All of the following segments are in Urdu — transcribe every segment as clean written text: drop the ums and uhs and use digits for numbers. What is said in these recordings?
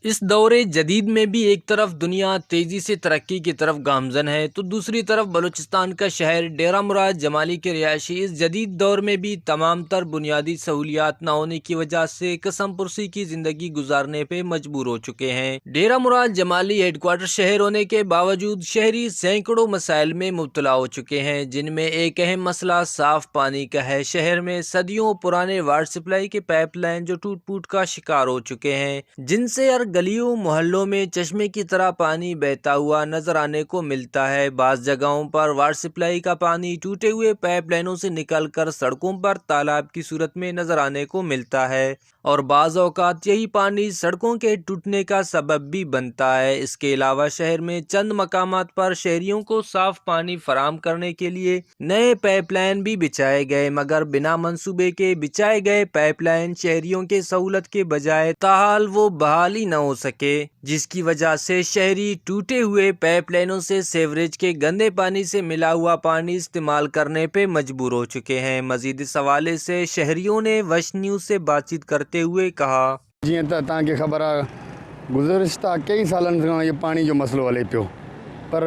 اس دور جدید میں بھی ایک طرف دنیا تیزی سے ترقی کی طرف گامزن ہے تو دوسری طرف بلوچستان کا شہر ڈیرہ مراد جمالی کے رہائشی اس جدید دور میں بھی تمام تر بنیادی سہولیات نہ ہونے کی وجہ سے قسم پرسی کی زندگی گزارنے پہ مجبور ہو چکے ہیں۔ ڈیرہ مراد جمالی ہیڈ کوارٹر شہر ہونے کے باوجود شہری سینکڑوں مسائل میں مبتلا ہو چکے ہیں، جن میں ایک اہم مسئلہ صاف پانی کا ہے۔ شہر میں صدیوں پرانے واٹر سپلائی کے پائپ لائن جو ٹوٹ پھوٹ کا شکار ہو چکے ہیں، جن سے ہر گلیوں محلوں میں چشمے کی طرح پانی بہتا ہوا نظر آنے کو ملتا ہے۔ بعض جگہوں پر واٹر سپلائی کا پانی ٹوٹے ہوئے پائپ لائنوں سے نکل کر سڑکوں پر تالاب کی صورت میں نظر آنے کو ملتا ہے، اور بعض اوقات یہی پانی سڑکوں کے ٹوٹنے کا سبب بھی بنتا ہے۔ اس کے علاوہ شہر میں چند مقامات پر شہریوں کو صاف پانی فراہم کرنے کے لیے نئے پائپ لائن بھی بچھائے گئے، مگر بنا منصوبے کے بچھائے گئے پائپ لائن شہریوں کے سہولت کے بجائے تاحال وہ بحال ہی نہ ہو سکے، جس کی وجہ سے شہری ٹوٹے ہوئے پائپ لائنوں سے سیوریج کے گندے پانی سے ملا ہوا پانی استعمال کرنے پہ مجبور ہو چکے ہیں۔ مزید اس حوالے سے شہریوں نے وش نیوز سے بات چیت کرتے ہوئے کہا، جی تاکہ خبر گزشتہ کئی سالن سے یہ پانی جو مسئلہ ہلے پیو، پر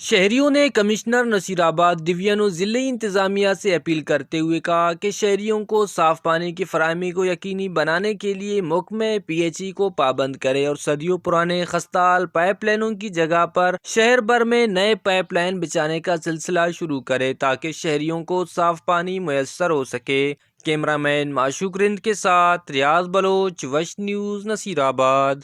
شہریوں نے کمشنر نصیر آباد ڈویژن و ضلعی انتظامیہ سے اپیل کرتے ہوئے کہا کہ شہریوں کو صاف پانی کی فراہمی کو یقینی بنانے کے لیے محکمہ PHE کو پابند کرے اور صدیوں پرانے خستال پائپ لائنوں کی جگہ پر شہر بھر میں نئے پائپ لائن بچھانے کا سلسلہ شروع کرے تاکہ شہریوں کو صاف پانی میسر ہو سکے۔ کیمرہ مین معشوق رند کے ساتھ ریاض بلوچ، وش نیوز، نصیر آباد۔